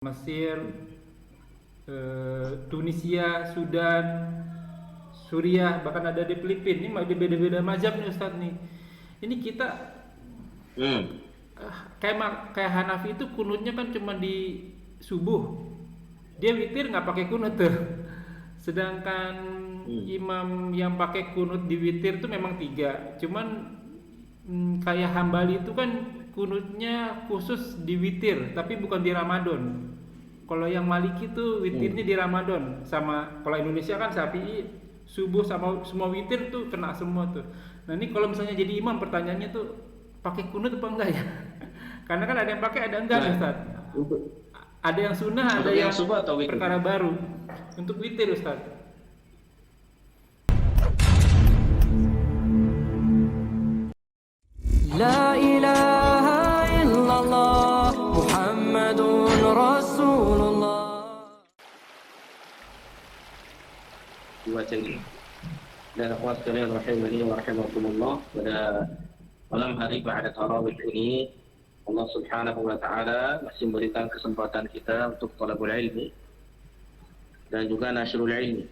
Mesir, Tunisia, Sudan, Suriah, bahkan ada di Filipina. Ini beda-beda mazhab nih Ustadz nih. Ini kita Hmm. kayak Hanafi itu kunutnya kan cuma di subuh. Dia witir nggak pakai kunut tuh. Sedangkan Hmm. imam yang pakai kunut di witir tuh memang tiga. Cuman kayak Hambali itu kan kunutnya khusus di witir, tapi bukan di Ramadan. Kalau yang Maliki tuh witirnya Hmm. di Ramadan. Sama kalau Indonesia kan Syafi'i subuh sama semua witir tuh kena semua tuh. Nah ini kalau misalnya jadi imam pertanyaannya tuh pakai kunut apa enggak ya? Karena kan ada yang pakai ada enggak nih Nah, Ustaz. untuk Ada yang sunnah, ada untuk yang yang subuh atau witir? perkara baru. Untuk witir Ustaz. لا إله إلا الله محمد رسول الله. Dibaca ini. Dan akhwat sekalian rahimani wa rahimakumullah, pada malam hari pada tarawih ini Allah Subhanahu wa taala masih memberikan kesempatan kita untuk talabul ilmi dan juga nasrul ilmi,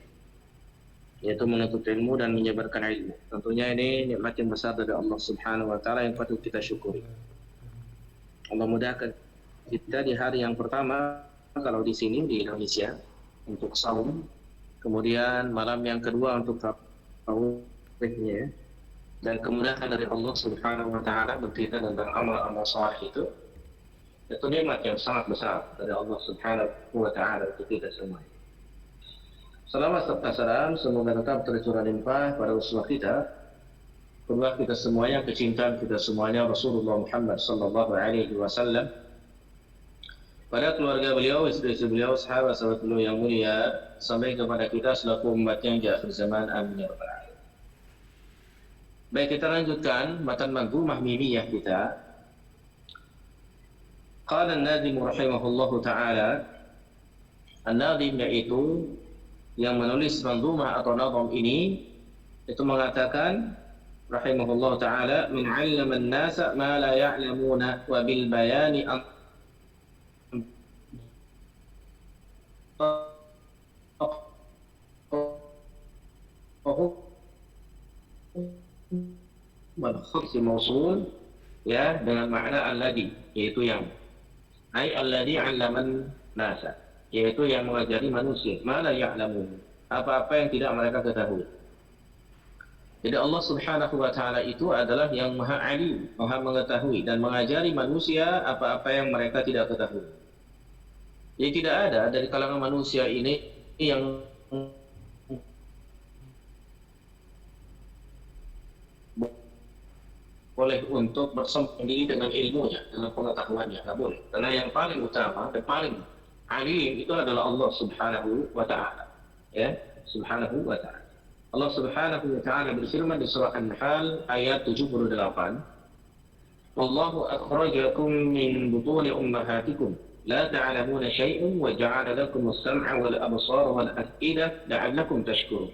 yaitu menuntut ilmu dan menyebarkan ilmu. Tentunya ini nikmat yang besar dari Allah Subhanahu wa taala yang patut kita syukuri. Allah mudahkan kita di hari yang pertama kalau di sini di Indonesia untuk saum, kemudian malam yang kedua untuk tarawihnya, dan kemudahan dari Allah Subhanahu wa taala berkaitan tentang amal-amal saleh itu nikmat yang sangat besar dari Allah Subhanahu wa taala untuk kita semua. Salawat serta salam semoga tetap tercurah limpah pada uswah kita, kedua kita semuanya, kecintaan kita semuanya Rasulullah Muhammad sallallahu alaihi wasallam, pada keluarga beliau, istri-istri beliau, sahabat-sahabat beliau yang mulia, sampai kepada kita selaku umatnya di akhir zaman. Amin ya rabbal alamin. Baik, kita lanjutkan matan manzumah mimiyah kita. Qala an-nadhim rahimahullahu taala, an-nadhim yaitu yang menulis manzumah atau nazam ini itu mengatakan rahimahullahu taala, min 'allama an-nasa ma la ya'lamuna wa bil bayani si mausul, ya, dengan makna alladhi, yaitu yang, ai alladhi 'allaman nasa, yaitu yang mengajari manusia, ma la ya'lamun, apa-apa yang tidak mereka ketahui. Jadi Allah Subhanahu wa taala itu adalah yang Maha Alim, Maha mengetahui dan mengajari manusia apa-apa yang mereka tidak ketahui. Jadi tidak ada dari kalangan manusia ini yang boleh untuk bersombong diri dengan ilmunya, dengan pengetahuannya, nggak boleh. Karena yang paling utama dan paling alim itu adalah Allah Subhanahu wa taala. Ya, Subhanahu wa taala. Allah Subhanahu wa taala berfirman di surah An-Nahl ayat 78, "Wallahu akhrajakum min butuni ummahatikum la ta'lamuna syai'an wa ja'ala lakum as-sam'a wal absara wal af'idah la'allakum tashkurun."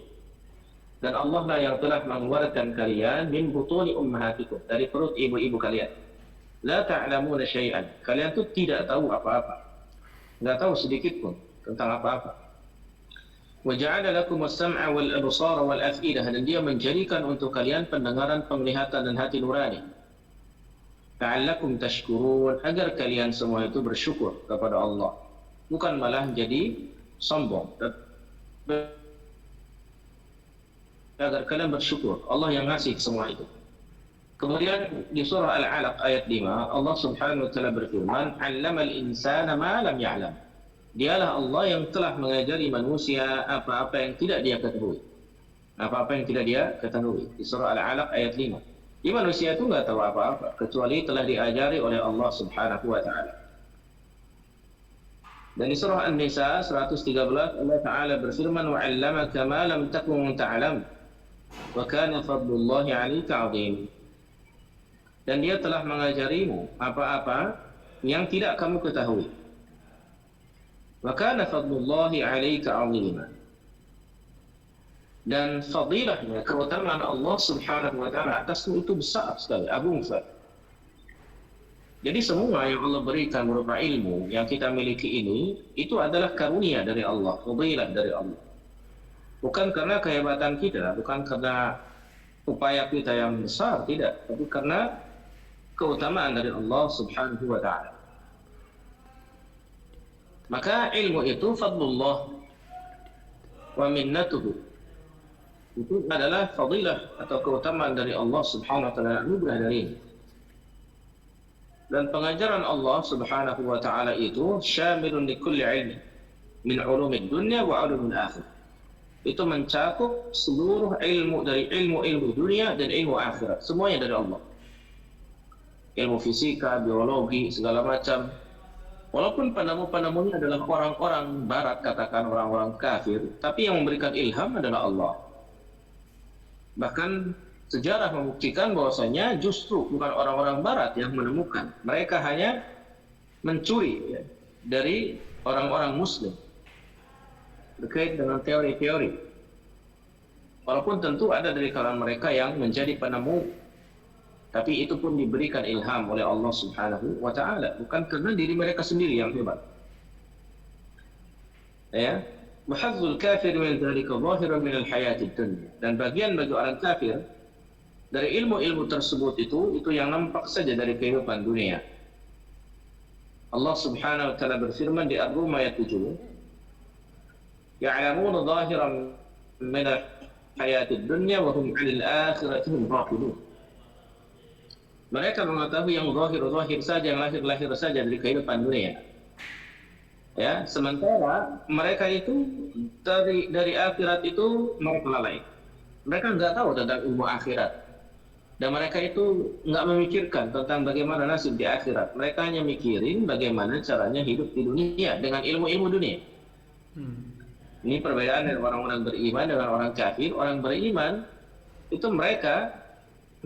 Dan Allah lah yang telah mengeluarkan kalian min butuni ummahatikum, dari perut ibu-ibu kalian. La ta'lamuna syai'an, kalian tuh tidak tahu apa-apa, nggak tahu sedikit pun tentang apa-apa. Wa ja'ala lakum as-sam'a wal absara wal af'idah, dan Dia menjadikan untuk kalian pendengaran, penglihatan dan hati nurani. La'allakum tashkurun, agar kalian semua itu bersyukur kepada Allah, bukan malah jadi sombong, agar kalian bersyukur Allah yang ngasih semua itu. Kemudian di surah Al-Alaq ayat 5 Allah Subhanahu wa taala berfirman, "'Allamal insana ma lam ya'lam." Dialah Allah yang telah mengajari manusia apa-apa yang tidak dia ketahui. Apa-apa yang tidak dia ketahui. Di surah Al-Alaq ayat 5. Di manusia itu nggak tahu apa-apa kecuali telah diajari oleh Allah Subhanahu wa taala. Dan di surah An-Nisa 113 Allah taala berfirman, "Wa 'allamaka ma lam takun ta'lam wa kana fadlullahi 'alaika 'azim." Dan Dia telah mengajarimu apa-apa yang tidak kamu ketahui. Wa kana fadlullahi 'alaika 'azima. Dan fadilahnya, keutamaan Allah Subhanahu wa taala atasmu itu besar sekali, agung sekali. Jadi semua yang Allah berikan berupa ilmu yang kita miliki ini, itu adalah karunia dari Allah, fadilah dari Allah. Bukan karena kehebatan kita, bukan karena upaya kita yang besar, tidak. Tapi karena keutamaan dari Allah subhanahu wa ta'ala. Maka ilmu itu fadlullah wa minnatuhu. Itu adalah fadilah atau keutamaan dari Allah subhanahu wa ta'ala, anugerah darinya. Dan pengajaran Allah subhanahu wa ta'ala itu syamilun li kulli ilmi min ulumid dunya wa ulumil akhirah. Itu mencakup seluruh ilmu dari ilmu-ilmu dunia dan ilmu akhirat. Semuanya dari Allah. Ilmu fisika, biologi, segala macam. Walaupun penemu-penemunya adalah orang-orang barat, katakan orang-orang kafir, tapi yang memberikan ilham adalah Allah. Bahkan sejarah membuktikan bahwasanya justru bukan orang-orang barat yang menemukan. Mereka hanya mencuri ya, dari orang-orang muslim terkait dengan teori-teori. Walaupun tentu ada dari kalangan mereka yang menjadi penemu, tapi itu pun diberikan ilham oleh Allah subhanahu wa ta'ala. Bukan karena diri mereka sendiri yang hebat. Ya, muhazzul kafir min dzalika zahiran min al-hayatid dunya. Dan bagian bagi orang kafir dari ilmu-ilmu tersebut itu yang nampak saja dari kehidupan dunia. Allah subhanahu wa ta'ala berfirman di Ar-Rum ayat 7, ya'lamuna zahiran min al-hayatid dunya wa hum 'anil akhirati hum ghafilun. Mereka mengetahui yang zahir-zahir saja, yang lahir-lahir saja dari kehidupan dunia. Ya, sementara mereka itu dari akhirat itu mereka lalai. Mereka nggak tahu tentang ilmu akhirat. Dan mereka itu nggak memikirkan tentang bagaimana nasib di akhirat. Mereka hanya mikirin bagaimana caranya hidup di dunia dengan ilmu-ilmu dunia. Ini perbedaan dari orang-orang beriman dengan orang kafir. Orang beriman itu mereka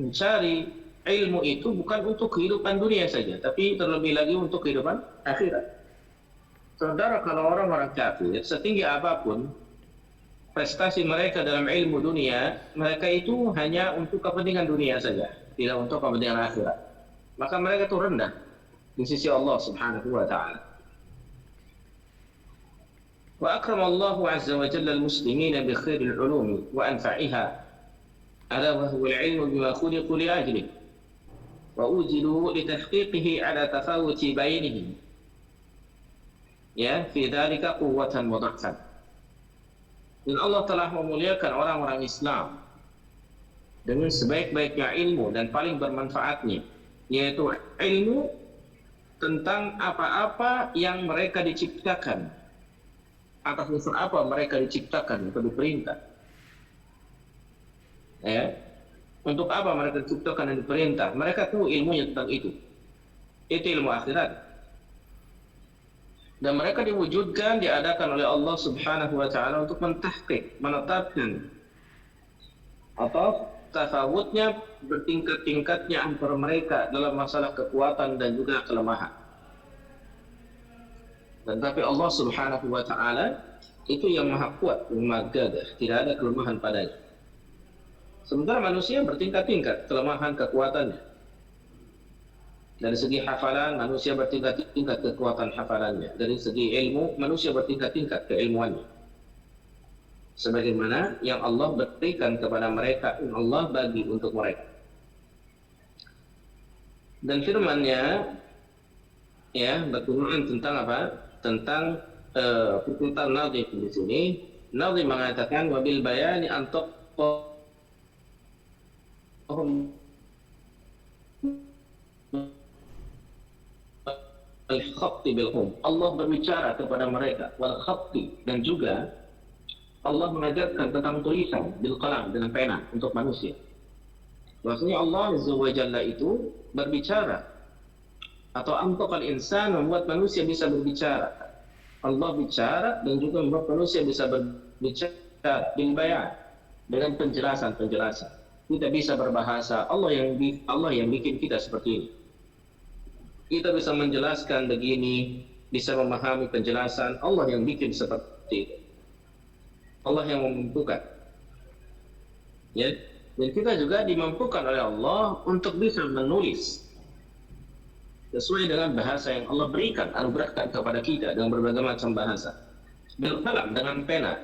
mencari ilmu itu bukan untuk kehidupan dunia saja, tapi terlebih lagi untuk kehidupan akhirat. Saudara, kalau orang-orang kafir, setinggi apapun prestasi mereka dalam ilmu dunia, mereka itu hanya untuk kepentingan dunia saja, tidak untuk kepentingan akhirat. Maka mereka itu rendah di sisi Allah subhanahu wa ta'ala. Wa akramallahu azza wa jalla al-muslimina bi khairil ulumi wa anfa'iha, ala wa huwa al-ilmu bima khuliqu li ajlihi wa ujilu li tahqiqihi ala tafawuti bainihim, ya, fi dhalika quwwatan wa dha'fan. Dan Allah telah memuliakan orang-orang Islam dengan sebaik-baiknya ilmu dan paling bermanfaatnya, yaitu ilmu tentang apa-apa yang mereka diciptakan, atas dasar apa mereka diciptakan atau diperintah. Ya, untuk apa mereka diciptakan dan diperintah? Mereka tahu ilmunya tentang itu. Itu ilmu akhirat. Dan mereka diwujudkan, diadakan oleh Allah subhanahu wa ta'ala untuk mentahqiq, menetapkan atau tafawutnya, bertingkat-tingkatnya antara mereka dalam masalah kekuatan dan juga kelemahan. Dan tapi Allah subhanahu wa ta'ala itu yang maha kuat, yang maha gagah, tidak ada kelemahan padanya. Sementara manusia bertingkat-tingkat kelemahan kekuatannya. Dari segi hafalan, manusia bertingkat-tingkat kekuatan hafalannya. Dari segi ilmu, manusia bertingkat-tingkat keilmuannya. Sebagaimana yang Allah berikan kepada mereka, yang Allah bagi untuk mereka. Dan firman-Nya, ya, berkenaan tentang apa? Tentang perkataan Nazim di sini. Nazim mengatakan, wabil bayani antok al-khatti bil-hum. Allah berbicara kepada mereka wal khatti, dan juga Allah mengajarkan tentang tulisan bil qalam, dengan pena untuk manusia. Maksudnya Allah azza wa jalla itu berbicara, atau antaqal insan, membuat manusia bisa berbicara. Allah bicara dan juga membuat manusia bisa berbicara bil bayan, dengan penjelasan-penjelasan. Kita bisa berbahasa. Allah yang bikin kita seperti ini. Kita bisa menjelaskan begini, bisa memahami penjelasan. Allah yang bikin seperti itu. Allah yang memampukan. Ya, dan kita juga dimampukan oleh Allah untuk bisa menulis. sesuai dengan bahasa yang Allah berikan, anugerahkan kepada kita dengan berbagai macam bahasa. Bil qalam, dengan pena.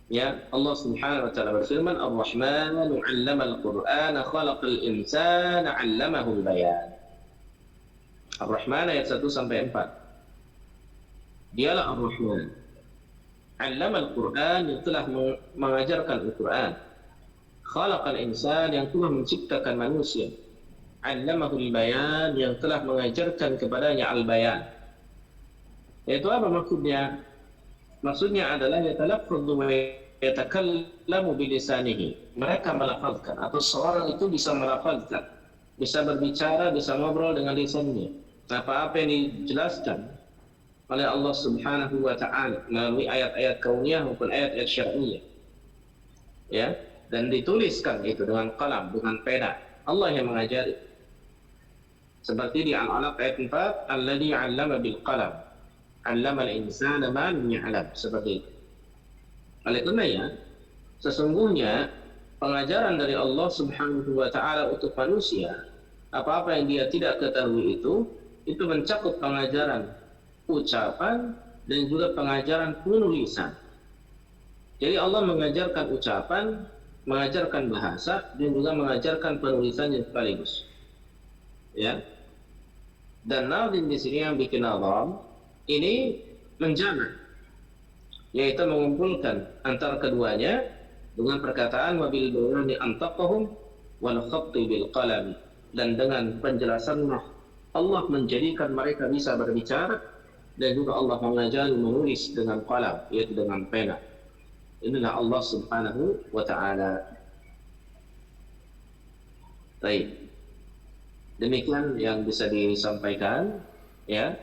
Ya, Allah Subhanahu wa taala berfirman, Ar-Rahmanu 'allama al-Qur'ana khalaqal insana 'allamahu al-bayan. Ar-Rahman ayat 1 sampai 4. Dialah Ar-Rahman. 'Allama al-Qur'an, yang telah mengajarkan Al-Qur'an. Khalaqal insan, yang telah menciptakan manusia. 'Allamahu al-bayan, yang telah mengajarkan kepadanya al-bayan. Itu apa maksudnya? Maksudnya adalah yatalaffadhu wa yatakallamu bilisanihi. Mereka melafazkan, atau seorang itu bisa melafazkan, bisa berbicara, bisa ngobrol dengan lisannya. Apa-apa yang dijelaskan oleh Allah Subhanahu wa taala melalui ayat-ayat kauniyah maupun ayat-ayat syar'iyyah. Ya, dan dituliskan itu dengan qalam, dengan pena. Allah yang mengajari. Seperti di Al-Alaq ayat 4, alladzi 'allama bil qalam. 'Allama al-insana ma lam ya'lam, seperti itu. Oleh karenanya, sesungguhnya pengajaran dari Allah Subhanahu wa taala untuk manusia, apa-apa yang dia tidak ketahui itu mencakup pengajaran ucapan dan juga pengajaran penulisan. Jadi Allah mengajarkan ucapan, mengajarkan bahasa, dan juga mengajarkan penulisan yang sekaligus. Ya. Dan nazim di sini yang bikin nazam ini menjamak, yaitu mengumpulkan antara keduanya dengan perkataan wabil bayani antaqahum wal khatti bil qalam, dan dengan penjelasannya Allah menjadikan mereka bisa berbicara, dan juga Allah mengajari menulis dengan qalam, yaitu dengan pena. Inilah Allah Subhanahu wa taala. Baik. Demikian yang bisa disampaikan, ya.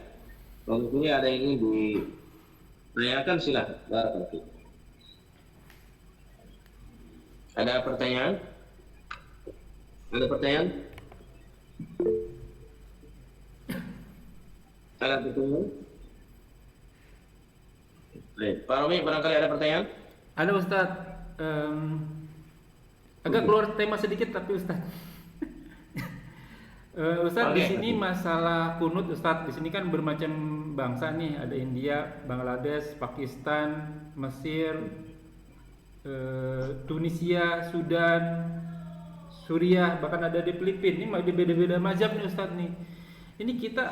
Kalau ini ada yang ingin ditanyakan, silakan. Barakallahu. Ada pertanyaan? Ada pertanyaan? Ada pertanyaan? Baik, Pak Romi, barangkali ada pertanyaan? Ada Ustadz. Agak keluar tema sedikit tapi Ustadz. Ustadz, di sini masalah kunut Ustadz, di sini kan bermacam bangsa nih, ada India, Bangladesh, Pakistan, Mesir, Tunisia, Sudan, Suriah, bahkan ada di Filipina. Ini masih beda-beda mazhab nih Ustadz nih. Ini kita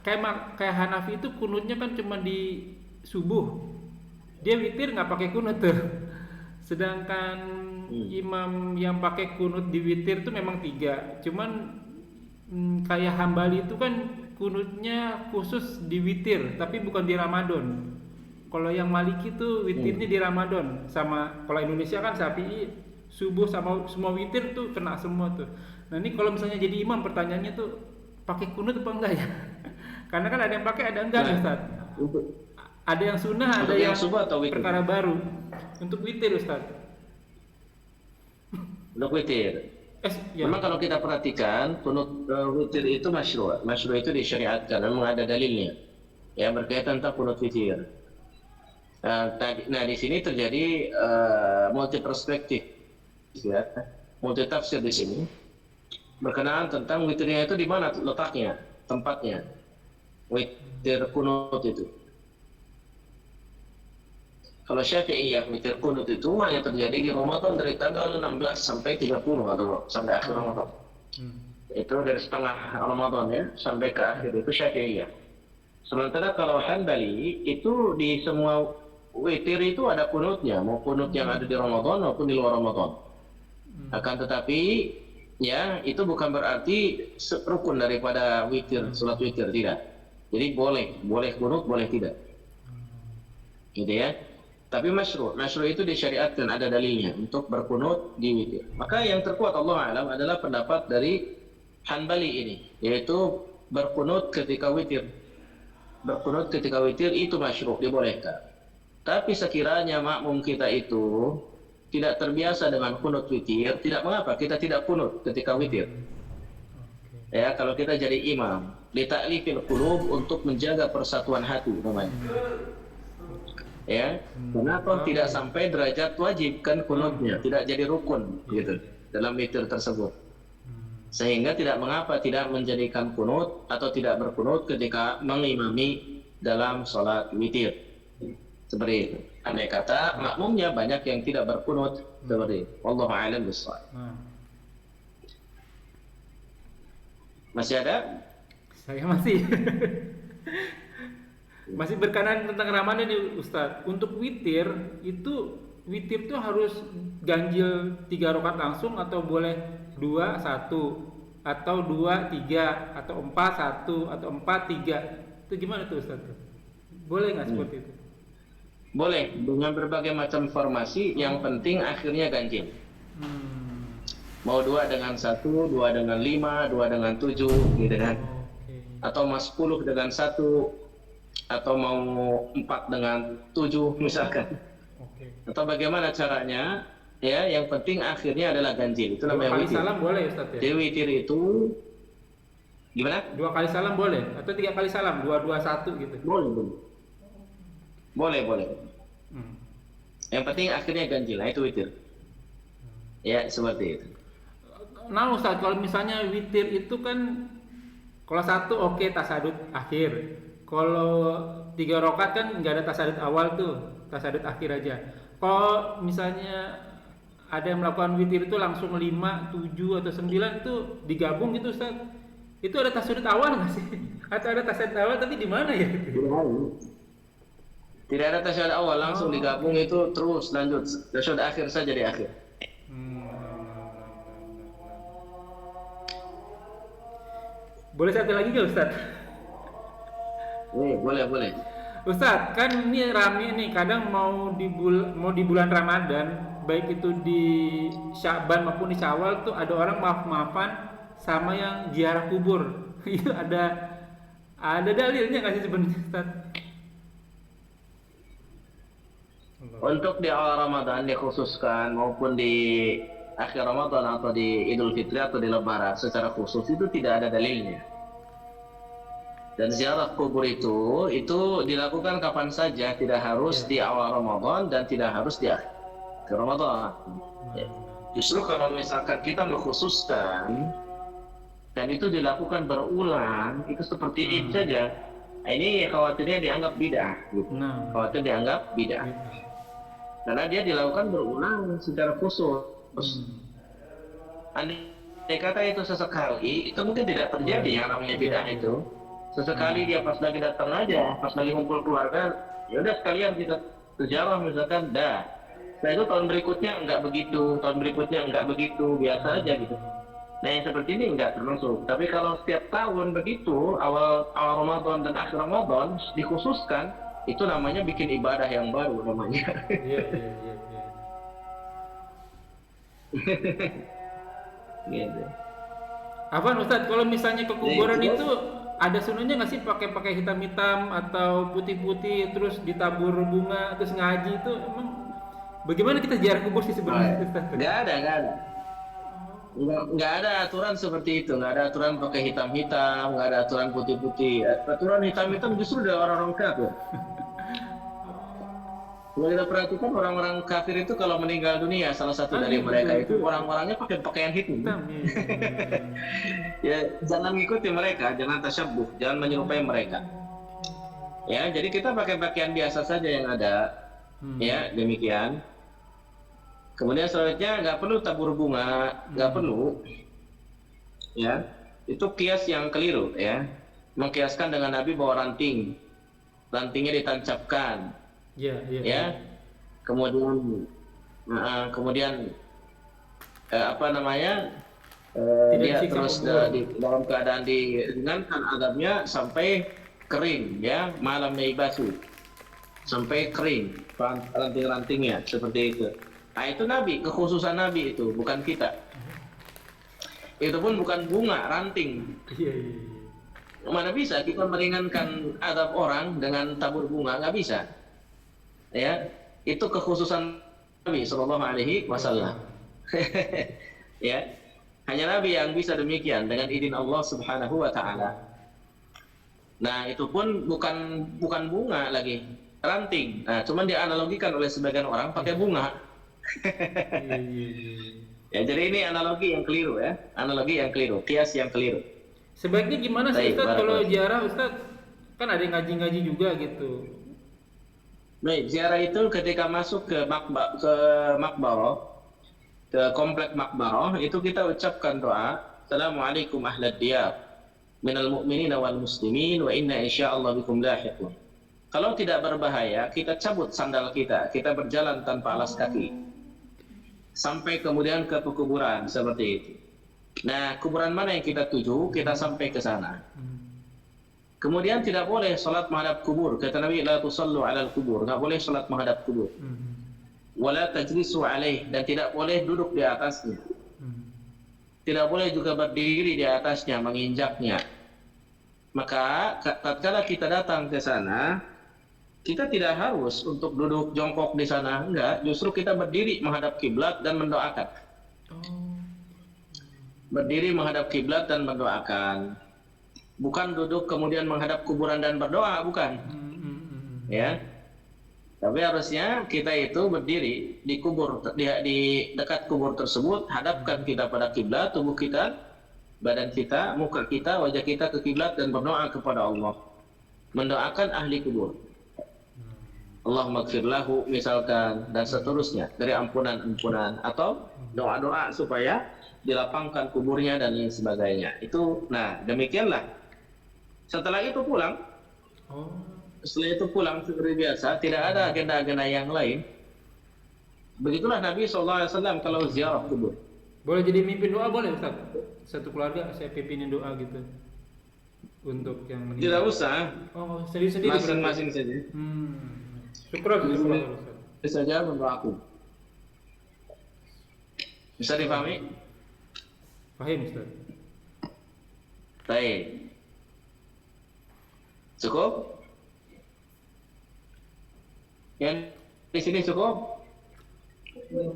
kayak Hanafi itu kunutnya kan cuma di subuh, dia witir nggak pakai kunut tuh. Sedangkan imam yang pakai kunut di witir itu memang 3. Cuman kayak Hambali itu kan kunutnya khusus di witir, tapi bukan di Ramadan. Kalau yang Maliki itu witirnya di Ramadan. Sama kalau Indonesia kan Syafi'i subuh sama semua witir tuh kena semua tuh. Nah ini kalau misalnya jadi imam, pertanyaannya tuh pakai kunut apa enggak ya? Karena kan ada yang pakai, ada enggak, Ustaz. Ada yang sunnah, ada yang perkara baru. Untuk witir Ustaz. Untuk witir. Ya. Memang kalau kita perhatikan, kunut witir itu masyru'. Masyru' itu disyariatkan, memang ada dalilnya. Ya, berkaitan tentang kunut witir. Nah, di sini terjadi multi perspektif, ya, multi tafsir di sini. Berkenaan tentang witirnya itu di mana letaknya, tempatnya. Witir kunut itu. Kalau Syafi'iyah witir kunut itu hanya terjadi di Ramadan dari tanggal 16 sampai 30 atau sampai akhir Ramadan. Itu dari setengah Ramadan ya sampai ke akhir, itu Syafi'iyah. Sementara kalau Hanbali itu di semua witir itu ada kunutnya, mau kunut yang ada di Ramadan maupun di luar Ramadan. Akan tetapi ya itu bukan berarti rukun daripada witir, salat witir, tidak. Jadi boleh kunut, boleh tidak. Gitu ya. Tapi masyru' itu disyariatkan, ada dalilnya untuk berkunut di witir. Maka yang terkuat Allah alam adalah pendapat dari Hanbali ini, yaitu berkunut ketika witir. Berkunut ketika witir itu masyru', dibolehkan. Tapi sekiranya makmum kita itu tidak terbiasa dengan kunut witir, tidak mengapa kita tidak kunut ketika witir. Ya, kalau kita jadi imam, lita'lifil qulub, untuk menjaga persatuan hati namanya. Ya, kenapa tidak sampai derajat wajib kan kunutnya, tidak jadi rukun gitu dalam witir tersebut. Sehingga tidak mengapa tidak menjadikan kunut atau tidak berkunut ketika mengimami dalam sholat witir. Seperti itu. Andai kata makmumnya banyak yang tidak berkunut, seperti itu. Wallahu a'lam bishawab. Masih ada? Saya masih masih berkenan tentang Ramadan nih Ustadz. Untuk witir tuh harus ganjil 3 rakaat langsung atau boleh 2 1 atau 2 3 atau 4 1 atau 4 3. Itu gimana tuh Ustadz? Boleh nggak seperti itu? Boleh, dengan berbagai macam formasi, yang penting akhirnya ganjil. Mau 2 dengan 1, 2 dengan 5, 2 dengan 7, gitu kan? Atau mau 10 dengan 1, atau mau 4 dengan 7 misalkan. Atau bagaimana caranya? Ya, yang penting akhirnya adalah ganjil. Itu namanya witir. 2 kali salam boleh Ustaz ya? Di witir itu gimana? 2 kali salam boleh atau 3 kali salam? 2 2 1 gitu. Boleh. Yang penting akhirnya ganjil. Nah, itu witir. Ya, seperti itu. Nah Ustaz, kalau misalnya witir itu kan kalau 1 oke, tasyahud akhir. Kalau 3 rakaat kan nggak ada tasyahud awal tuh, tasyahud akhir aja. Kalau misalnya ada yang melakukan witir itu langsung 5, 7 atau 9 itu digabung gitu Ustaz. Itu ada tasyahud awal nggak sih? Atau ada tasyahud awal tapi di mana ya? Tidak ada tasyahud awal, langsung digabung itu terus lanjut. Tasyahud akhir saja di akhir. Boleh satu lagi nggak Ustaz? Boleh. Ustaz, kan ini rame nih, kadang mau di bulan Ramadan, baik itu di Sya'ban maupun di Syawal tuh ada orang maaf-maafan sama yang ziarah kubur. Itu ada dalilnya nggak sih sebenarnya Ustaz? Untuk di awal Ramadan dikhususkan maupun di akhir Ramadan atau di Idul Fitri atau di Lebaran secara khusus itu tidak ada dalilnya. Dan ziarah kubur itu dilakukan kapan saja, tidak harus di awal Ramadan dan tidak harus di akhir Ramadan. Ya. Justru kalau misalkan kita mengkhususkan dan itu dilakukan berulang, itu seperti ini saja. Nah, ini khawatirnya dianggap bid'ah. Gitu. Khawatir dianggap bid'ah. Karena dia dilakukan berulang secara khusus. Andai kata itu sesekali, itu mungkin tidak terjadi yang namanya bid'ah itu. Sesekali dia pas lagi datang aja, pas lagi ngumpul keluarga, ya udah sekalian kita sejarah misalkan, dah. Nah itu tahun berikutnya enggak begitu, tahun berikutnya enggak begitu, biasa aja gitu. Nah yang seperti ini enggak termasuk. Tapi kalau setiap tahun begitu, awal Ramadan dan akhir Ramadan dikhususkan, itu namanya bikin ibadah yang baru namanya. Iya. Gitu. Apa Ustaz, kalau misalnya ke kuburan itu ada sunahnya nggak sih pakai hitam-hitam atau putih-putih terus ditabur bunga terus ngaji itu emang bagaimana kita ziarah kubur sih sebenarnya? Nggak ada aturan seperti itu, nggak ada aturan pakai hitam-hitam, nggak ada aturan putih-putih. Aturan hitam-hitam justru dari orang-orang kafir. Kalau kita perhatikan orang-orang kafir itu kalau meninggal dunia, salah satu dari mereka itu orang-orangnya pakai pakaian hitam. Ya jangan ngikuti mereka, jangan tasyabbuh, jangan menyerupai mereka. Ya jadi kita pakai pakaian biasa saja yang ada. Ya demikian. Kemudian selanjutnya nggak perlu tabur bunga, nggak perlu. Ya itu kias yang keliru ya. Mengkiaskan dengan Nabi bawa rantingnya ditancapkan. Ya. Kemudian apa namanya? Dia terus dalam keadaan diringankan azabnya sampai kering ya, malamnya ibatu. Sampai kering ranting-rantingnya seperti itu. Nah, itu Nabi, kekhususan Nabi itu, bukan kita. Itu pun bukan bunga, ranting. Mana bisa kita meringankan azab orang dengan tabur bunga, nggak bisa. Ya, itu kekhususan Nabi Sallallahu Alaihi Wasallam. Ya, hanya Nabi yang bisa demikian dengan izin Allah Subhanahu Wa Taala. Nah, itu pun bukan bunga lagi, ranting. Nah, cuman dianalogikan oleh sebagian orang pakai bunga. Ya, jadi ini analogi yang keliru ya, analogi yang keliru, kias yang keliru. Sebaiknya gimana sih Baik, Ustaz kalau barakallah. ziarah Ustaz? Kan ada yang ngaji-ngaji juga gitu. Baik, ziarah itu ketika masuk ke makbarah, ke komplek makbarah, itu kita ucapkan doa, Assalamualaikum ahlad diyar, minal mu'minina wal muslimin, wa inna insyaallah bikum lahiqun. Kalau tidak berbahaya, kita cabut sandal kita berjalan tanpa alas kaki. Sampai kemudian ke pekuburan seperti itu. Nah, kuburan mana yang kita tuju, kita sampai ke sana. Kemudian tidak boleh salat menghadap kubur. Kata Nabi, la tusallu 'alal kubur. Enggak boleh salat menghadap kubur. Wala tajlisu 'alaih, dan tidak boleh duduk di atasnya. Tidak boleh juga berdiri di atasnya, menginjaknya. Maka tatkala kita datang ke sana, kita tidak harus untuk duduk jongkok di sana, enggak. Justru kita berdiri menghadap kiblat dan mendoakan. Berdiri menghadap kiblat dan mendoakan. Bukan duduk kemudian menghadap kuburan dan berdoa, bukan. Ya. Tapi harusnya kita itu berdiri di kubur, di dekat kubur tersebut, hadapkan kita pada kiblat, tubuh kita, badan kita, muka kita, wajah kita ke kiblat dan berdoa kepada Allah. Mendoakan ahli kubur. Allahumma gfir lahu misalkan, dan seterusnya dari ampunan-ampunan atau doa-doa supaya dilapangkan kuburnya dan lain sebagainya. Itu, nah demikianlah. Setelah itu pulang. Setelah itu pulang seperti biasa, tidak ada agenda-agenda yang lain. Begitulah Nabi SAW kalau ziarah kubur. Boleh jadi mimpin doa boleh Ustaz? Satu keluarga saya pimpinin doa gitu untuk yang meninggal. Tidak usah. Oh, sendiri-sendiri Masing-masing saja. Syukur Ustaz. Bisa saja mendoaku. Bisa dipahami? Paham Ustaz. Baik. Cukup? Yang di sini cukup?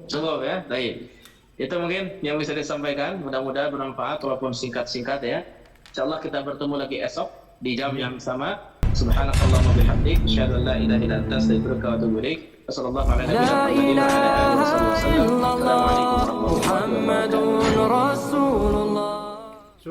Cukup ya? Baik. Itu mungkin yang bisa disampaikan. Mudah-mudahan bermanfaat walaupun singkat-singkat ya. Insyaallah kita bertemu lagi esok di jam yang sama. Subhanakallahumma bihamdik, asyhadu an la ilaha illa anta, astaghfiruka wa atubu ilaik. Wassallallahu ala nabiyyina Muhammadin wa ala alihi wasallam. Assalamualaikum warahmatullahi wabarakatuh.